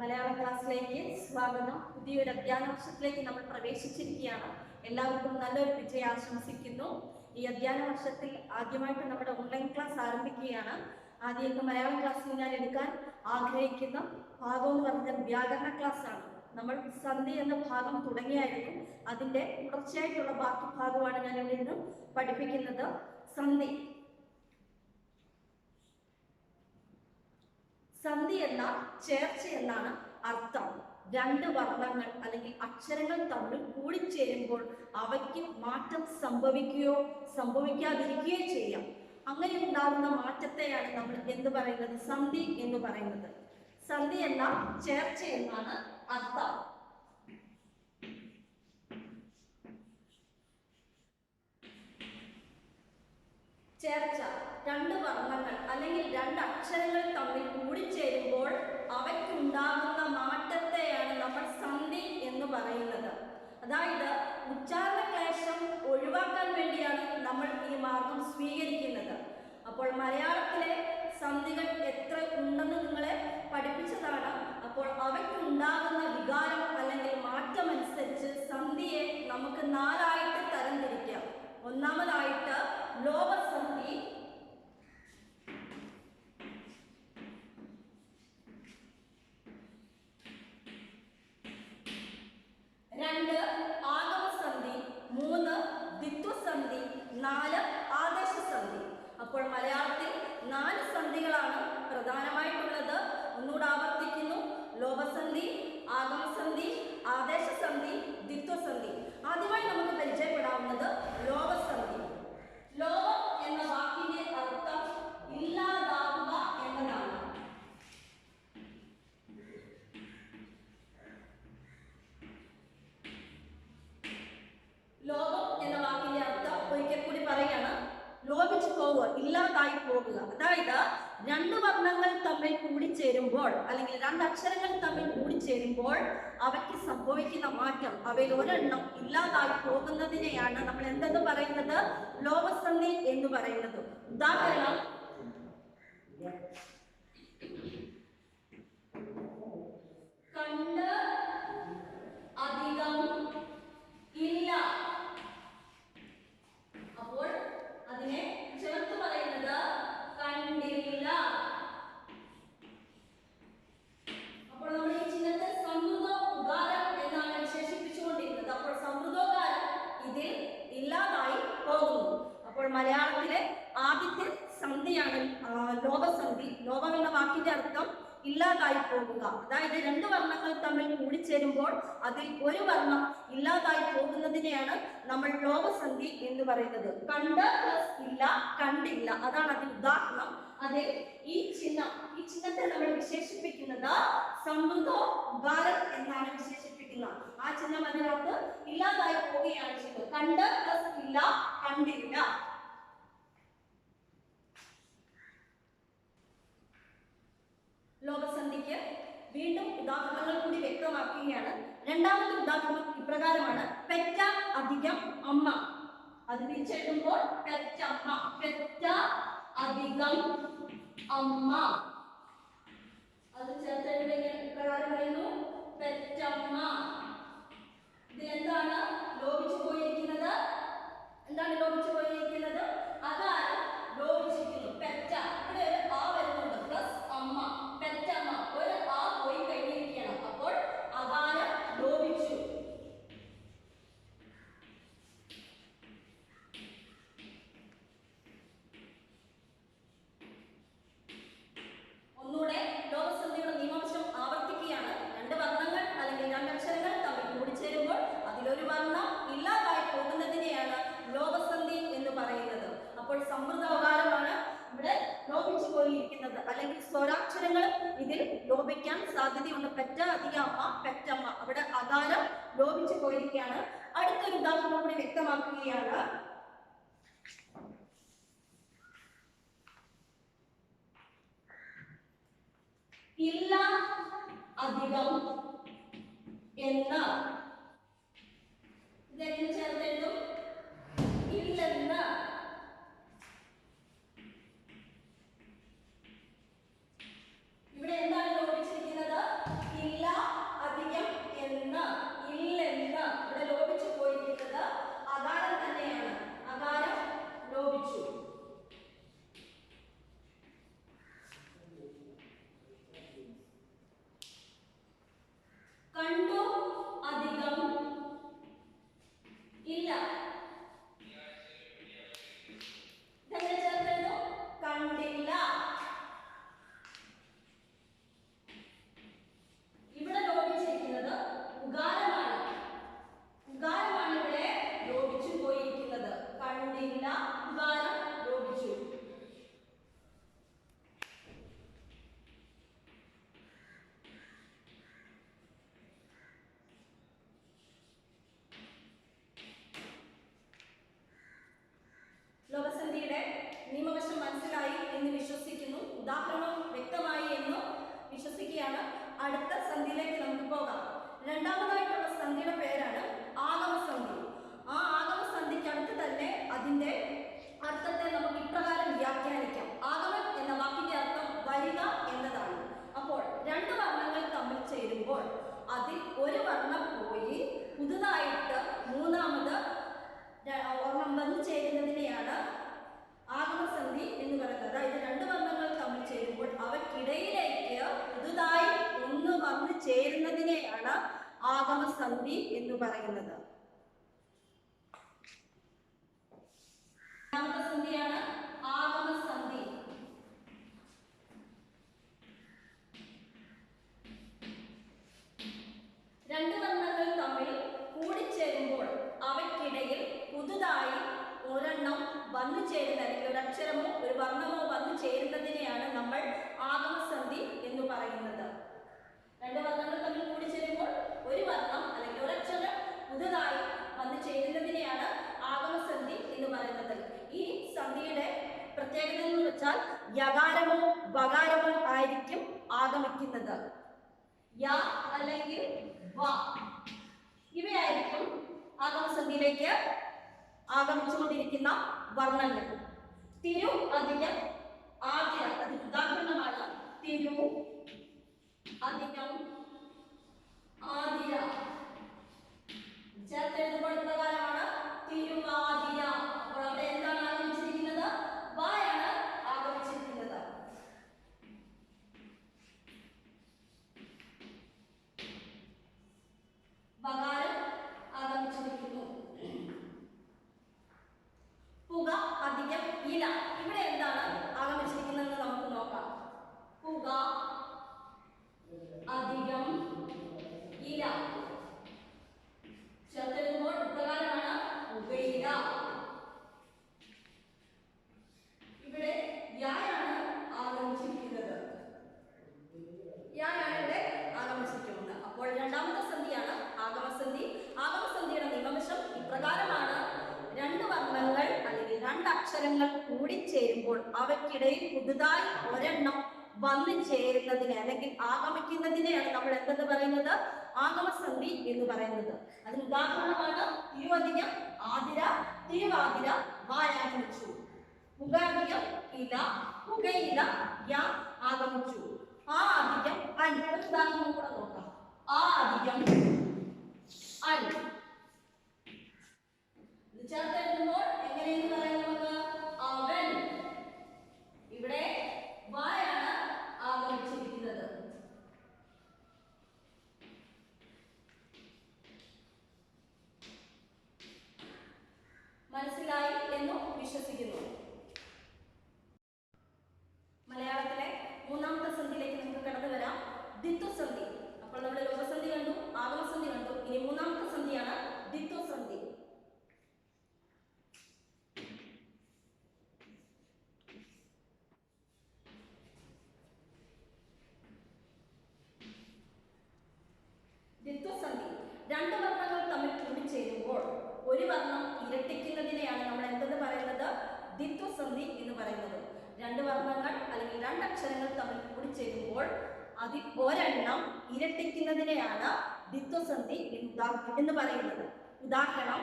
മലയാളം ക്ലാസ്സിലേക്ക് സ്വാഗതം. പുതിയൊരു അധ്യയന വർഷത്തിലേക്ക് നമ്മൾ പ്രവേശിച്ചിരിക്കുകയാണ്. എല്ലാവർക്കും നല്ലൊരു വിജയം ആശംസിക്കുന്നു. ഈ അധ്യയന വർഷത്തിൽ ആദ്യമായിട്ട് നമ്മുടെ ഓൺലൈൻ ക്ലാസ് ആരംഭിക്കുകയാണ്. ആദ്യമൊക്കെ മലയാളം ക്ലാസ്സിൽ ഞാൻ എടുക്കാൻ ആഗ്രഹിക്കുന്ന ഭാഗം എന്ന് പറഞ്ഞാൽ വ്യാകരണ ക്ലാസ് ആണ്. നമ്മൾ സന്ധി എന്ന ഭാഗം തുടങ്ങിയായിരുന്നു. അതിന്റെ തുടർച്ചയായിട്ടുള്ള ബാക്കി ഭാഗമാണ് ഞാൻ ഇവിടെ നിന്ന് പഠിപ്പിക്കുന്നത്. സന്ധി സന്ധി എന്നാൽ ചേർച്ച എന്നാണ് അർത്ഥം. രണ്ട് വർണ്ണങ്ങൾ അല്ലെങ്കിൽ അക്ഷരങ്ങൾ തമ്മിൽ കൂടിച്ചേരുമ്പോൾ അവയ്ക്ക് മാറ്റം സംഭവിക്കുകയോ സംഭവിക്കാതിരിക്കുകയോ ചെയ്യാം. അങ്ങനെ ഉണ്ടാകുന്ന മാറ്റത്തെയാണ് നമ്മൾ എന്ത് പറയുന്നത്? സന്ധി എന്ന് പറയുന്നത്. സന്ധി എന്നാൽ ചേർച്ച എന്നാണ് അർത്ഥം. ചേർച്ച രണ്ട് വർണ്ണങ്ങൾ അല്ലെങ്കിൽ രണ്ട് അക്ഷരങ്ങൾ തമ്മിൽ കൂടിച്ചേരുമ്പോൾ അവയ്ക്കുണ്ടാകുന്ന മാറ്റത്തെയാണ് നമ്മൾ സന്ധി എന്ന് പറയുന്നത്. അതായത് ഉച്ചാരണ ക്ലേശം ഒഴിവാക്കാൻ വേണ്ടിയാണ് നമ്മൾ ഈ മാർഗം സ്വീകരിക്കുന്നത്. അപ്പോൾ മലയാളത്തിലെ സന്ധികൾ എത്ര ഉണ്ടെന്ന് നിങ്ങളെ പഠിപ്പിച്ചതാണ്. അപ്പോൾ അവയ്ക്കുണ്ടാകുന്ന വികാരം അല്ലെങ്കിൽ മാറ്റമനുസരിച്ച് സന്ധിയെ നമുക്ക് നാലായിട്ട് തരംതിരിക്കാം. ഒന്നാമതായിട്ട് ലോപസന്ധി, രണ്ട് ആഗമസന്ധി, മൂന്ന് ദ്വിത്വസന്ധി, നാല് ആദേശസന്ധി. അപ്പോൾ മലയാളത്തിൽ 4 സന്ധികളാണ് പ്രധാനമായിട്ടുള്ളത്. ഒന്നുകൂടെ ആവർത്തിക്കുന്നു: ലോപസന്ധി, ആഗമസന്ധി, ആദേശസന്ധി, ദ്വിത്വസന്ധി. ആദ്യമായി നമുക്ക് പരിചയപ്പെടാവുന്നത് ലോപസന്ധി. ലോപം എന്ന വാക്കിന്റെ അർത്ഥം ഇല്ലാതാവുക എന്നതാണ്. ലോപം എന്ന വാക്കിന്റെ അർത്ഥം ഒരിക്കൽ കൂടി പറയാണ്: ലോപിച്ചു പോവുക, ഇല്ലാതായി പോകുക. അതായത് രണ്ട് വർണ്ണങ്ങൾ തമ്മിൽ കൂടിച്ചേരുമ്പോൾ അല്ലെങ്കിൽ രണ്ട് അക്ഷരങ്ങൾ തമ്മിൽ കൂടിച്ചേരുമ്പോൾ അവയ്ക്ക് സംഭവിക്കുന്ന മാറ്റം, അവയിൽ ഒരെണ്ണം ഇല്ലാതായി പോകുന്നതിനെയാണ് നമ്മൾ എന്തെന്ന് പറയുന്നത്? ലോപസന്ധി എന്ന് പറയുന്നത്. ഉദാഹരണം: കണ്ട് അധികം ഇല്ല. അപ്പോൾ അതിനെ ചേർത്ത് പറയുന്നത് കണ്ടില്ല. അപ്പോൾ നമ്മൾ ഈ ചിഹ്നത്തെ സമൃദ്ധോകാരം എന്നാണ് വിശേഷിപ്പിച്ചുകൊണ്ടിരുന്നത്. അപ്പോൾ സമൃദ്ധോകാരം ഇതിൽ ഇല്ലാതായി പോകുന്നു. അപ്പോൾ മലയാളത്തിലെ ആദ്യത്തെ സന്ധിയാണ് ലോപസന്ധി. ലോപം എന്ന വാക്കിന്റെ അർത്ഥം ഇല്ലാതായി പോകുക. അതായത് രണ്ട് വർണ്ണങ്ങൾ തമ്മിൽ കൂടിച്ചേരുമ്പോൾ അതിൽ ഒരു വർണ്ണം ഇല്ലാതായി പോകുന്നതിനെയാണ് നമ്മൾ ലോപസന്ധി എന്ന് പറയുന്നത്. കണ്ട് പ്ലസ് ഇല്ല, കണ്ടില്ല. അതാണ് അതിന് ഉദാഹരണം. അതിൽ ഈ ചിഹ്നത്തെ നമ്മൾ വിശേഷിപ്പിക്കുന്നത് സമൃദ്ധോകാരം എന്നാണ് വിശേഷിപ്പിക്കുന്നത്. ആ ചിഹ്നം അതിനകത്ത് ഇല്ലാതായി പോവുകയാണ് ചെയ്യുന്നത്. കണ്ട് പ്ലസ് ഇല്ല, കണ്ടില്ല. ലോപസന്ധിക്ക് വീണ്ടും ഉദാഹരണങ്ങൾ കൂടി വ്യക്തമാക്കുകയാണ്. രണ്ടാമത്തെ ഉദാഹരണം ഇപ്രകാരമാണ്: പെറ്റ അധികം അമ്മ. അത് തിരിച്ചെഴുതുമ്പോൾ പെറ്റമ്മ, പെറ്റ അധികം അമ്മ. അത് ചേർത്തെഴുതുമ്പോൾ ഇപ്രകാരം പറയുന്നു: പെറ്റമ്മ. ഇത് എന്താണ് ലോപിച്ചു പോയിരിക്കുന്നത്? എന്താണ് ലോപിച്ചു പോയിരിക്കുന്നത്? അകാരം ലോപിച്ചിരിക്കുന്നു. പെറ്റ, ഇവിടെ ഒരു ആ വരുന്നുണ്ട്, പ്ലസ് അമ്മ, പെറ്റമ്മ. ഒരു ആ പോയി കഴിഞ്ഞിരിക്കണം. അപ്പോൾ അകാരം ലോപിച്ചു. ഒന്നുകൂടെ ലോപസന്ധിയുടെ നിയമവശം ആവർത്തിക്കുകയാണ്. രണ്ട് വർണ്ണങ്ങൾ അല്ലെങ്കിൽ രണ്ട് അക്ഷരങ്ങൾ തമ്മിൽ കൂടിച്ചേരുമ്പോൾ അതിലൊരു വർണ്ണം ഇല്ലാതായി പോകുന്നതിനെയാണ് ലോപസന്ധി എന്ന് പറയുന്നത്. അപ്പോൾ സമൃദ്ധോകാരമാണ് ഇവിടെ ലോപിച്ചു പോയിരിക്കുന്നത്, അല്ലെങ്കിൽ സ്വരാക്ഷരങ്ങൾ ഇതിൽ ലോപിക്കാൻ സാധ്യതയുണ്ട്. പെറ്റ അധികം അമ്മ, പെറ്റമ്മ. അവിടെ അകാരം ലോപിച്ചു പോയിരിക്കുകയാണ്. അടുത്തൊരു ഉദാഹരണം കൂടി വ്യക്തമാക്കുകയാണ്: ഇല്ല അധികം എന്ന്. ഇതെങ്ങനെ ചേർത്തെഴുതും? ഇല്ലെന്ന്. ഇവിടെ എന്താണ് ലോപിച്ചിരിക്കുന്നത്? ഇല്ല നിയമവശം മനസ്സിലായി എന്ന് വിശ്വസിക്കുന്നു. ഉദാഹരണം വ്യക്തമായി എന്ന് വിശ്വസിക്കുകയാണ്. അടുത്ത സന്ധിയിലേക്ക് നമുക്ക് പോകാം. രണ്ടാമതായിട്ടുള്ള സന്ധിയുടെ പേരാണ് ആഗമസന്ധി. ആ ആഗമസന്ധിക്ക് അടുത്ത് തന്നെ അതിന്റെ അർത്ഥത്തെ നമുക്ക് ഇപ്രകാരം വ്യാഖ്യാനിക്കാം. ആഗമൻ എന്ന വാക്കിന്റെ അർത്ഥം വരിക എന്നതാണ്. അപ്പോൾ രണ്ട് വർണ്ണങ്ങൾ തമ്മിൽ ചേരുമ്പോൾ അതിൽ ഒരു വർണ്ണം പോയി പുതുതായിട്ട് മൂന്നാമത് വർണ്ണം വന്നു ചേരുന്നതിനെയാണ് ആഗമസന്ധി എന്ന് പറയുന്നത്. അതായത് രണ്ട് വർണ്ണങ്ങൾ തമ്മിൽ ചേരുമ്പോൾ അവയ്ക്കിടയിലേക്ക് പുതുതായി ഒന്ന് വന്നു ചേരുന്നതിനെയാണ് ആഗമസന്ധി എന്ന് പറയുന്നത്. രണ്ടാമത്തെ സന്ധിയാണ് ആഗമസന്ധി. രണ്ട് വർണ്ണങ്ങൾ തമ്മിൽ കൂടിച്ചേരുമ്പോൾ അവയ്ക്കിടയിൽ പുതുതായി ഒരെണ്ണം വന്നു ചേരുന്ന, അല്ലെങ്കിൽ ഒരു അക്ഷരമോ ഒരു വർണ്ണമോ വന്നു ചേരുന്നതിനെയാണ് നമ്മൾ ആഗമസന്ധി എന്ന് പറയുന്നത്. രണ്ട് വർണ്ണങ്ങൾ തമ്മിൽ കൂടിച്ചേരുമ്പോൾ ഒരു വർണ്ണം അല്ലെങ്കിൽ ഒരക്ഷരം പുതുതായി വന്നു ചേരുന്നതിനെയാണ് ആഗമസന്ധി എന്ന് പറയുന്നത്. ഈ സന്ധിയുടെ പ്രത്യേകത എന്ന് വെച്ചാൽ യകാരമോ വകാരമോ ആയിരിക്കും ആഗമിക്കുന്നത്. യ അല്ലെങ്കിൽ വ ഇവയായിരിക്കും ആഗമസന്ധിയിലേക്ക് ആഗമിച്ചുകൊണ്ടിരിക്കുന്ന വർണ്ണങ്ങൾ. തിരു അധികം ആതിര, അതിന് ഉദാഹരണമാണ് തിരു അധികം ആതിര. ചേർത്തെഴുതുമ്പോൾ പ്രകാരമാണ് തിരുവാതിര. അപ്പോൾ അവിടെ എന്താണ് ആഗമിച്ചിരിക്കുന്നത്? വായാണ് ആഗമിച്ചിരിക്കുന്നത്. വകാരം ആഗമിച്ചിരിക്കുന്നു. പുക അധികം ഇല, ഇവിടെ എന്താണ് ആഗമിച്ചിരിക്കുന്നതെന്ന് നമുക്ക് നോക്കാം. പുക അധികം ഇല ചേർത്തെഴുതുമ്പോൾ പ്രകാരമാണ് പുകയില. ഇവിടെ യായാണ് ആഗമിച്ചിരിക്കുന്നത്. യായാണ് ഇവിടെ ആഗമിച്ചിരിക്കുന്നത്. അപ്പോൾ രണ്ടാമത്തെ സന്ധിയാണ് ആഗമസന്ധി. ആഗമസന്ധിയുടെ നിയമവശം ഇപ്രകാരമാണ്. രണ്ട് വർണ്ണങ്ങൾ അല്ലെങ്കിൽ രണ്ട് അക്ഷരങ്ങൾ കൂടിച്ചേരുമ്പോൾ അവയ്ക്കിടയിൽ പുതുതായി ഒരെണ്ണം വന്നു ചേരുന്നതിനെ അല്ലെങ്കിൽ ആഗമിക്കുന്നതിനെയാണ് നമ്മൾ എന്തെന്ന് പറയുന്നത്? ആഗമസന്ധി എന്ന് പറയുന്നത്. അതിന് ഉദാഹരണമാണ് തിരുവധികം ആതിര, തിരുവാതിര വായാഗമിച്ചു. പുകാധികം ഇല, പുകയില യ ആഗമിച്ചു. ആ അധികം അൻ, ഒരു ഉദാഹരണം കൂടെ നോക്കാം. ആ അധികം അൻ ചേർത്തെഴുതുമ്പോൾ എങ്ങനെയെന്ന് പറയാം നമുക്ക്? അവൻ. ഇവിടെ വായാണ് ആഗമിച്ചിരിക്കുന്നത്. മനസ്സിലായി എന്ന് വിശ്വസിക്കുന്നു. മലയാളത്തിലെ മൂന്നാമത്തെ സന്ധിയിലേക്ക് നമുക്ക് കടന്നു വരാം. ദ്വിത്വസന്ധി. അപ്പോൾ നമ്മൾ ലോകസന്ധി കണ്ടു, ആഗമസന്ധി കണ്ടു. ഇനി മൂന്നാമത്തെ സന്ധിയാണ് ദ്വിത്വസന്ധി. ദ്വിത്വസന്ധി രണ്ട് വർണ്ണങ്ങൾ തമ്മിൽ കൂടിച്ചേരുമ്പോൾ ഒരു വർണ്ണം ഇരട്ടിക്കുന്നതിനെയാണ് നമ്മൾ എന്തെന്ന് പറയുന്നത്? ദ്വിത്വസന്ധി എന്ന് പറയുന്നത്. രണ്ട് വർണ്ണങ്ങൾ അല്ലെങ്കിൽ രണ്ട് അക്ഷരങ്ങൾ തമ്മിൽ കൂടിച്ചേരുമ്പോൾ അതിൽ ഒരെണ്ണം ഇരട്ടിക്കുന്നതിനെയാണ് ദ്വിത്വസന്ധി എന്ന് പറയുന്നത്. ഉദാഹരണം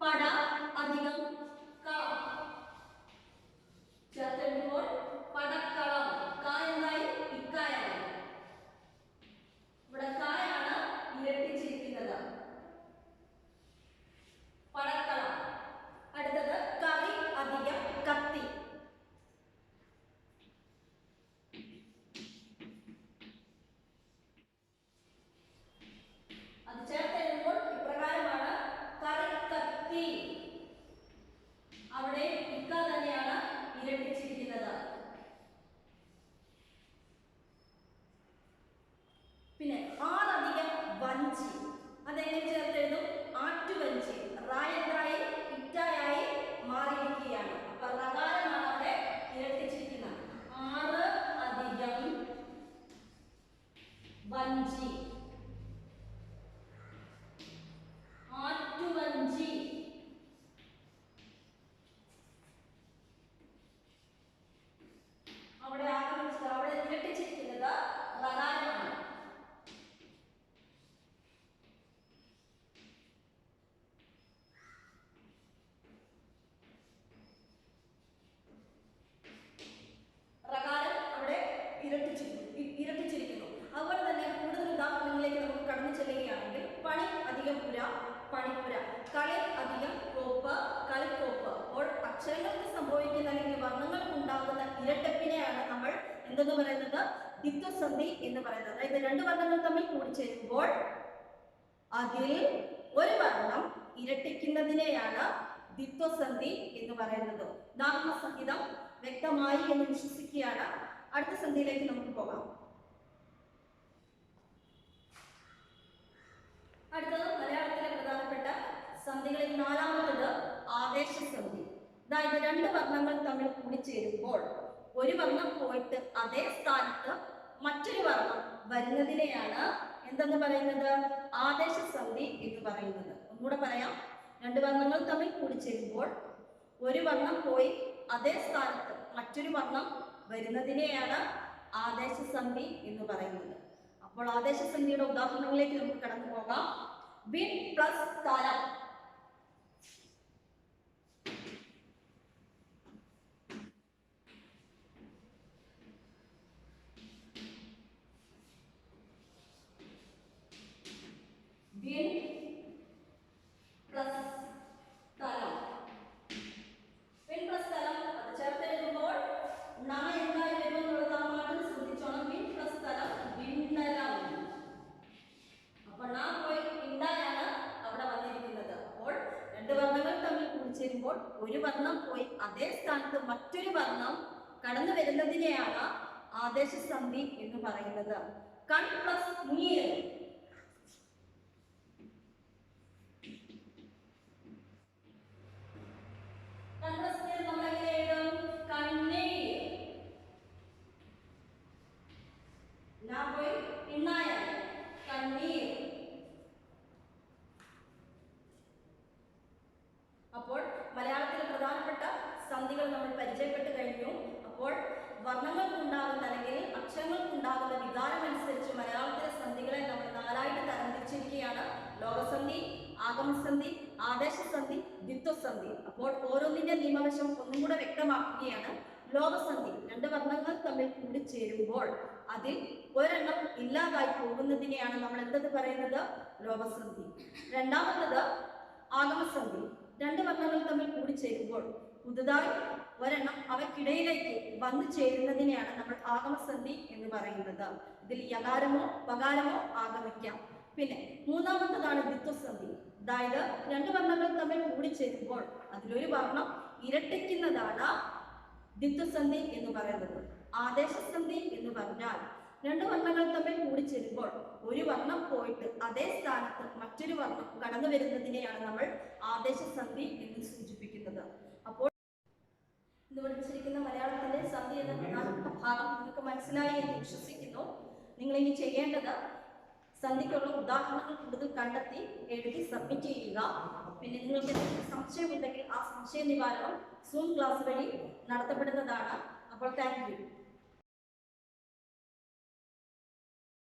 പട അധികം കളം ചേർത്തെഴുതുമ്പോൾ പടക്കളം. ക എന്നായി ഇക്കായാണ്. ഇവിടെ കായാണ് ഇരട്ടിച്ചിരിക്കുന്നത്. പടക്കളം. അടുത്തത് കറി അധികം കത്തി. അത് ചേർത്തെഴുതുമ്പോൾ ഇപ്രകാരമാണ് കറി കത്തി. അവിടെ ഇക്ക തന്നെയാണ് ഇരട്ടിച്ചിരിക്കുന്നത്. പിന്നെ ആറധികം വഞ്ചി. അതെങ്ങനെ ചേർത്തെഴുതും? ആറ്റുവഞ്ചി. റായി ഇറ്റായി മാറിയിരിക്കുകയാണ്. അപ്പൊ റകാരമാണ് അവിടെ ഇരട്ടിച്ചിരിക്കുന്നത്. ആറ് അധികം വഞ്ചി, ആറ്റുവഞ്ചി. ചെല്ലുകയാണെങ്കിൽ പണി അധികം പുര, പണിപ്പുര, കളി അധികം കോപ്പ്, കളിക്കോപ്പ്. അപ്പോൾ അക്ഷരങ്ങൾക്ക് സംഭവിക്കുന്ന അല്ലെങ്കിൽ വർണ്ണങ്ങൾക്ക് ഉണ്ടാകുന്ന ഇരട്ടപ്പിനെയാണ് നമ്മൾ എന്തെന്ന് പറയുന്നത്? ദ്വിത്വസന്ധി എന്ന് പറയുന്നത്. അതായത് രണ്ട് വർണ്ണങ്ങൾ തമ്മിൽ കൂടിച്ചേരുമ്പോൾ അതിൽ ഒരു വർണ്ണം ഇരട്ടിക്കുന്നതിനെയാണ് ദ്വിത്വസന്ധി എന്ന് പറയുന്നത്. ഉദാഹരണ സഹിതം വ്യക്തമായി എന്ന് വിശ്വസിക്കുകയാണ്. അടുത്ത സന്ധിയിലേക്ക് നമുക്ക് പോകാം. അടുത്തത് മലയാളത്തിലെ പ്രധാനപ്പെട്ട സന്ധികളിൽ നാലാമത്തത് ആദേശസന്ധി. അതായത് രണ്ട് വർണ്ണങ്ങൾ തമ്മിൽ കൂടിച്ചേരുമ്പോൾ ഒരു വർണ്ണം പോയിട്ട് അതേ സ്ഥാനത്ത് മറ്റൊരു വർണ്ണം വരുന്നതിനെയാണ് എന്തെന്ന് പറയുന്നത്? ആദേശസന്ധി എന്ന് പറയുന്നത്. ഒന്നുകൂടെ പറയാം. രണ്ട് വർണ്ണങ്ങൾ തമ്മിൽ കൂടിച്ചേരുമ്പോൾ ഒരു വർണ്ണം പോയി അതേ സ്ഥാനത്ത് മറ്റൊരു വർണ്ണം വരുന്നതിനെയാണ് ആദേശസന്ധി എന്ന് പറയുന്നത്. അപ്പോൾ ആദേശസന്ധിയുടെ ഉദാഹരണങ്ങളിലേക്ക് നമുക്ക് കടന്നു പോകാം. വിൺ പ്ലസ് തലം. വിൺ പ്ലസ് തലം. വിൺ പ്ലസ് തലം അത് ചേർത്തെഴുതുമ്പോൾ ണ എന്തായി വരും എന്നുള്ളത് ആ മാറ്റം ശ്രദ്ധിച്ചോണം. വിൺ പ്ലസ് തലം വിണ്ണലം. അപ്പൊ ണ പോയി ഇണ്ടായാണ് അവിടെ വന്നിരിക്കുന്നത്. അപ്പോൾ രണ്ട് വർണ്ണങ്ങൾ തമ്മിൽ കൂടിച്ചേരുമ്പോൾ ഒരു വർണ്ണം പോയി അതേ സ്ഥാനത്ത് മറ്റൊരു വർണ്ണം കടന്നു വരുന്നതിനെയാണ് ആദേശസന്ധി എന്ന് പറയുന്നത്. കൺ പ്ലസ് നീർ. നമ്മൾ എങ്ങനെ എഴുതും? കണ്ണീർ. പോയി ഇണ്ണായ കണ്ണീർ. അപ്പോൾ മലയാളത്തിലെ പ്രധാനപ്പെട്ട സന്ധികൾ നമ്മൾ പരിചയപ്പെട്ട് കഴിഞ്ഞു. അപ്പോൾ വർണ്ണങ്ങൾക്കുണ്ടാകുന്ന അല്ലെങ്കിൽ അക്ഷരങ്ങൾക്കുണ്ടാകുന്ന വികാരം അനുസരിച്ച് മലയാളത്തിലെ സന്ധികളെ നമ്മൾ നാലായിട്ട് തരംതിരിച്ചിരിക്കുകയാണ്. ലോകസന്ധി, ആഗമസന്ധി, ആദേശസന്ധി, ദ്വിത്വസന്ധി. അപ്പോൾ ഓരോന്നിന്റെ നിയമവശം ഒന്നും കൂടെ വ്യക്തമാക്കുകയാണ്. ലോകസന്ധി രണ്ട് വർണ്ണങ്ങൾ തമ്മിൽ കൂടിച്ചേരുമ്പോൾ അതിൽ ഒരെണ്ണം ഇല്ലാതായി പോകുന്നതിനെയാണ് നമ്മൾ എന്തെന്ന് പറയുന്നത്? ലോകസന്ധി. രണ്ടാമത്തത് ആഗമസന്ധി. രണ്ട് വർണ്ണങ്ങൾ തമ്മിൽ കൂടിച്ചേരുമ്പോൾ പുതുതായി ഒരെണ്ണം അവയ്ക്കിടയിലേക്ക് വന്നു ചേരുന്നതിനെയാണ് നമ്മൾ ആഗമസന്ധി എന്ന് പറയുന്നത്. ഇതിൽ യകാരമോ പകാരമോ ആഗമിക്കാം. പിന്നെ മൂന്നാമത്തതാണ് ദ്വിത്വസന്ധി. അതായത് രണ്ട് വർണ്ണങ്ങൾ തമ്മിൽ കൂടിച്ചേരുമ്പോൾ അതിലൊരു വർണ്ണം ഇരട്ടിക്കുന്നതാണ് ദ്വിത്വസന്ധി എന്ന് പറയുന്നത്. ആദേശസന്ധി എന്ന് പറഞ്ഞാൽ രണ്ട് വർണ്ണങ്ങൾ തമ്മിൽ കൂടിച്ചേരുമ്പോൾ ഒരു വർണ്ണം പോയിട്ട് അതേ സ്ഥാനത്ത് മറ്റൊരു വർണ്ണം കടന്നു വരുന്നതിനെയാണ് നമ്മൾ ആദേശസന്ധി എന്ന് സൂചിപ്പിക്കുന്നത്. അപ്പോൾ ഇന്ന് പഠിപ്പിച്ചിരിക്കുന്ന മലയാളത്തിലെ സന്ധി എന്ന പ്രധാനപ്പെട്ട ഭാഗം നിങ്ങൾക്ക് മനസ്സിലായി എന്ന് വിശ്വസിക്കുന്നു. നിങ്ങൾ ഇനി ചെയ്യേണ്ടത് സന്ധിക്കുള്ള ഉദാഹരണങ്ങൾ കൂടുതൽ കണ്ടെത്തി എഴുതി സബ്മിറ്റ് ചെയ്യുക. പിന്നെ നിങ്ങൾക്ക് എന്തെങ്കിലും സംശയമില്ലെങ്കിൽ ആ സംശയ നിവാരണം സൂം ക്ലാസ് വഴി നടത്തപ്പെടുന്നതാണ്. അപ്പോൾ താങ്ക് യു.